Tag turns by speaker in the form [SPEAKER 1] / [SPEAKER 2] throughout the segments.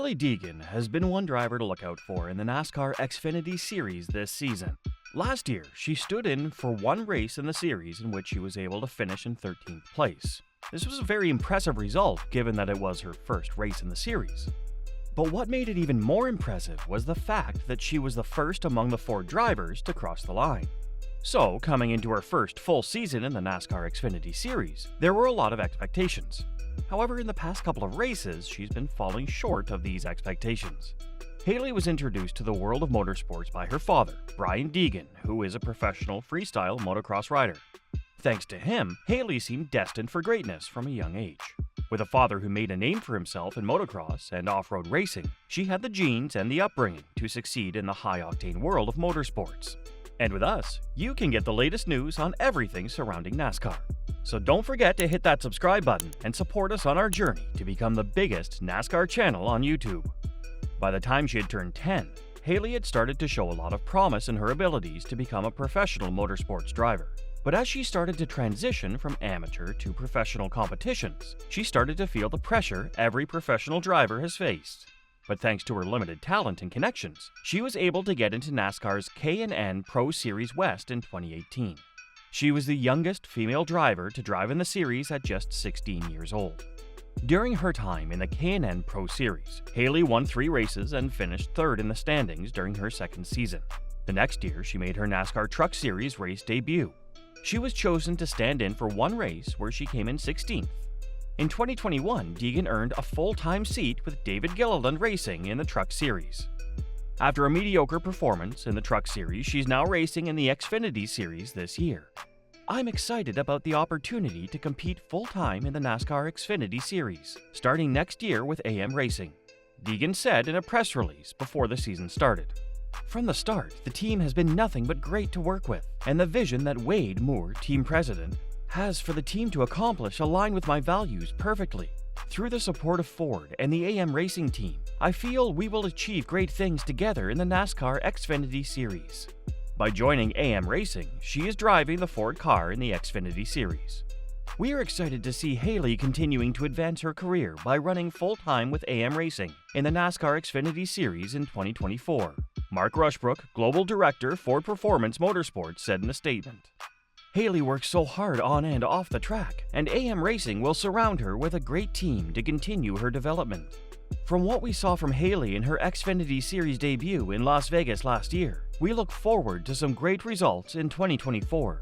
[SPEAKER 1] Hailie Deegan has been one driver to look out for in the NASCAR Xfinity series this season. Last year, she stood in for one race in the series in which she was able to finish in 13th place. This was a very impressive result given that it was her first race in the series. But what made it even more impressive was the fact that she was the first among the 4 drivers to cross the line. So, coming into her first full season in the NASCAR Xfinity series, there were a lot of expectations. However, in the past couple of races, she's been falling short of these expectations. Hailie was introduced to the world of motorsports by her father, Brian Deegan, who is a professional freestyle motocross rider. Thanks to him, Hailie seemed destined for greatness from a young age. With a father who made a name for himself in motocross and off-road racing, she had the genes and the upbringing to succeed in the high-octane world of motorsports. And with us, you can get the latest news on everything surrounding NASCAR. So don't forget to hit that subscribe button and support us on our journey to become the biggest NASCAR channel on YouTube. By the time she had turned 10, Hailie had started to show a lot of promise in her abilities to become a professional motorsports driver. But as she started to transition from amateur to professional competitions, she started to feel the pressure every professional driver has faced. But thanks to her limited talent and connections, she was able to get into NASCAR's K&N Pro Series West in 2018. She was the youngest female driver to drive in the series at just 16 years old. During her time in the K&N Pro Series, Hailie won 3 races and finished 3rd in the standings during her second season. The next year, she made her NASCAR Truck Series race debut. She was chosen to stand in for one race where she came in 16th. In 2021, Deegan earned a full-time seat with David Gilliland Racing in the Truck Series. After a mediocre performance in the Truck Series, she's now racing in the Xfinity Series this year. I'm excited about the opportunity to compete full-time in the NASCAR Xfinity Series, starting next year with AM Racing, Deegan said in a press release before the season started. From the start, the team has been nothing but great to work with, and the vision that Wade Moore, team president, has for the team to accomplish align with my values perfectly. Through the support of Ford and the AM Racing team, I feel we will achieve great things together in the NASCAR Xfinity Series. By joining AM Racing, she is driving the Ford car in the Xfinity Series. We are excited to see Hailie continuing to advance her career by running full-time with AM Racing in the NASCAR Xfinity Series in 2024. Mark Rushbrook, Global Director, Ford Performance Motorsports, said in a statement. Hailie works so hard on and off the track, and AM Racing will surround her with a great team to continue her development. From what we saw from Hailie in her Xfinity Series debut in Las Vegas last year, we look forward to some great results in 2024.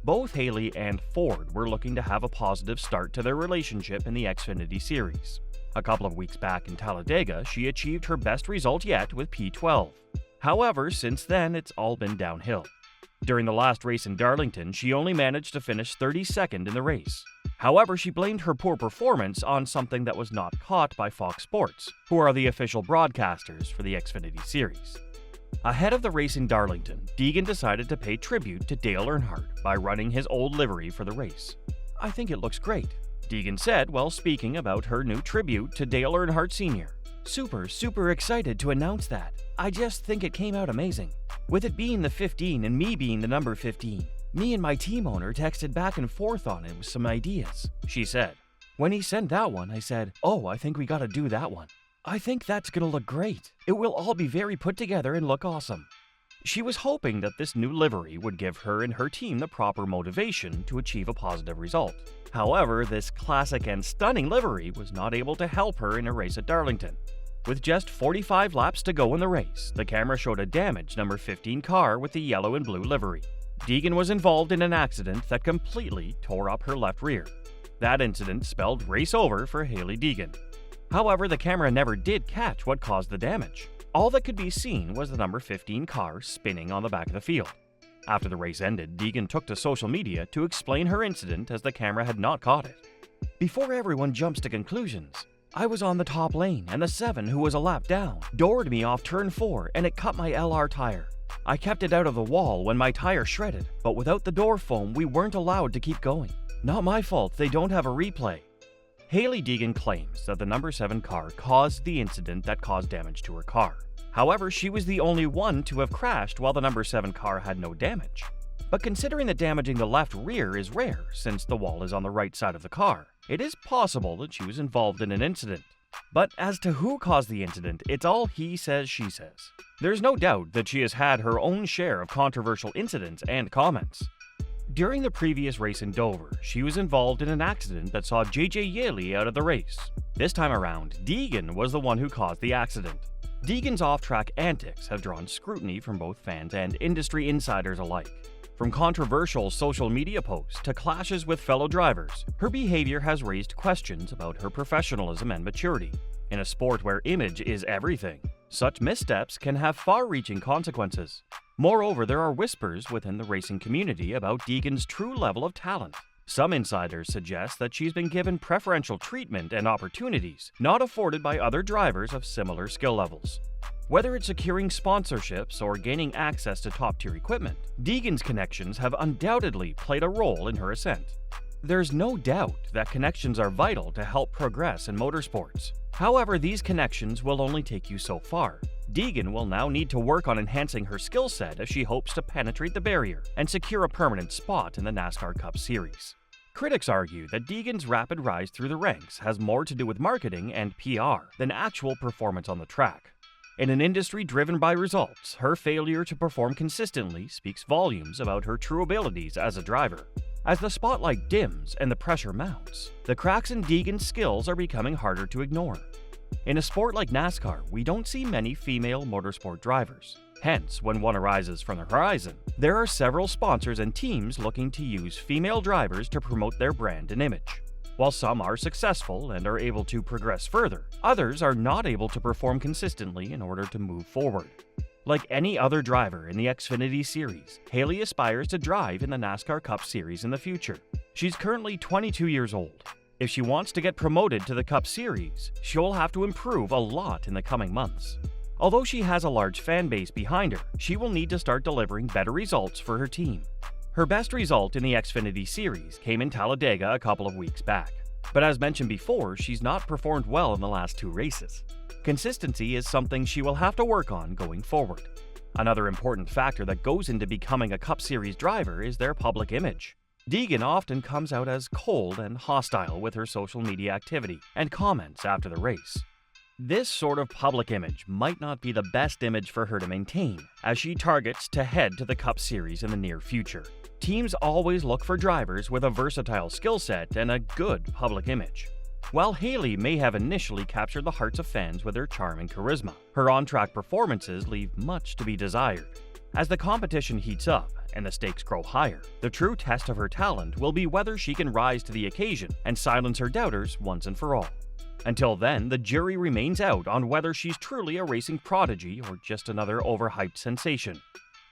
[SPEAKER 1] Both Hailie and Ford were looking to have a positive start to their relationship in the Xfinity Series. A couple of weeks back in Talladega, she achieved her best result yet with P12. However, since then, it's all been downhill. During the last race in Darlington, she only managed to finish 32nd in the race. However, she blamed her poor performance on something that was not caught by Fox Sports, who are the official broadcasters for the Xfinity Series. Ahead of the race in Darlington, Deegan decided to pay tribute to Dale Earnhardt by running his old livery for the race. I think it looks great, Deegan said while speaking about her new tribute to Dale Earnhardt Sr. Super excited to announce that. I just think it came out amazing. With it being the 15 and me being the number 15, me and my team owner texted back and forth on it with some ideas, she said. When he sent that one, I said, oh, I think we gotta do that one. I think that's gonna look great. It will all be very put together and look awesome. She was hoping that this new livery would give her and her team the proper motivation to achieve a positive result. However, this classic and stunning livery was not able to help her in a race at Darlington. With just 45 laps to go in the race, the camera showed a damaged number 15 car with the yellow and blue livery. Deegan was involved in an accident that completely tore up her left rear. That incident spelled race over for Hailie Deegan. However, the camera never did catch what caused the damage. All that could be seen was the number 15 car spinning on the back of the field. After the race ended, Deegan took to social media to explain her incident as the camera had not caught it. Before everyone jumps to conclusions, I was on the top lane and the 7, who was a lap down, doored me off turn 4 and it cut my LR tire. I kept it out of the wall when my tire shredded, but without the door foam we weren't allowed to keep going. Not my fault they don't have a replay. Hailie Deegan claims that the number 7 car caused the incident that caused damage to her car. However, she was the only one to have crashed while the number 7 car had no damage. But considering that damaging the left rear is rare since the wall is on the right side of the car, it is possible that she was involved in an incident. But as to who caused the incident, it's all he says, she says. There's no doubt that she has had her own share of controversial incidents and comments. During the previous race in Dover, she was involved in an accident that saw JJ Hailie out of the race. This time around, Deegan was the one who caused the accident. Deegan's off-track antics have drawn scrutiny from both fans and industry insiders alike. From controversial social media posts to clashes with fellow drivers, her behavior has raised questions about her professionalism and maturity. In a sport where image is everything, such missteps can have far-reaching consequences. Moreover, there are whispers within the racing community about Deegan's true level of talent. Some insiders suggest that she's been given preferential treatment and opportunities not afforded by other drivers of similar skill levels. Whether it's securing sponsorships or gaining access to top-tier equipment, Deegan's connections have undoubtedly played a role in her ascent. There's no doubt that connections are vital to help progress in motorsports. However, these connections will only take you so far. Deegan will now need to work on enhancing her skill set as she hopes to penetrate the barrier and secure a permanent spot in the NASCAR Cup Series. Critics argue that Deegan's rapid rise through the ranks has more to do with marketing and PR than actual performance on the track. In an industry driven by results, her failure to perform consistently speaks volumes about her true abilities as a driver. As the spotlight dims and the pressure mounts, the cracks in Deegan's skills are becoming harder to ignore. In a sport like NASCAR, we don't see many female motorsport drivers. Hence, when one arises from the horizon, there are several sponsors and teams looking to use female drivers to promote their brand and image. While some are successful and are able to progress further, others are not able to perform consistently in order to move forward. Like any other driver in the Xfinity Series, Hailie aspires to drive in the NASCAR Cup Series in the future. She's currently 22 years old. If she wants to get promoted to the Cup Series, she'll have to improve a lot in the coming months. Although she has a large fan base behind her, she will need to start delivering better results for her team. Her best result in the Xfinity Series came in Talladega a couple of weeks back. But as mentioned before, she's not performed well in the last 2 races. Consistency is something she will have to work on going forward. Another important factor that goes into becoming a Cup Series driver is their public image. Deegan often comes out as cold and hostile with her social media activity and comments after the race. This sort of public image might not be the best image for her to maintain, as she targets to head to the Cup Series in the near future. Teams always look for drivers with a versatile skill set and a good public image. While Hailie may have initially captured the hearts of fans with her charm and charisma, her on-track performances leave much to be desired. As the competition heats up and the stakes grow higher, the true test of her talent will be whether she can rise to the occasion and silence her doubters once and for all. Until then, the jury remains out on whether she's truly a racing prodigy or just another overhyped sensation.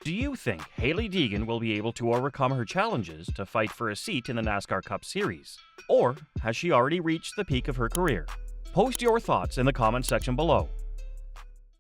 [SPEAKER 1] Do you think Hailie Deegan will be able to overcome her challenges to fight for a seat in the NASCAR Cup Series? Or has she already reached the peak of her career? Post your thoughts in the comments section below.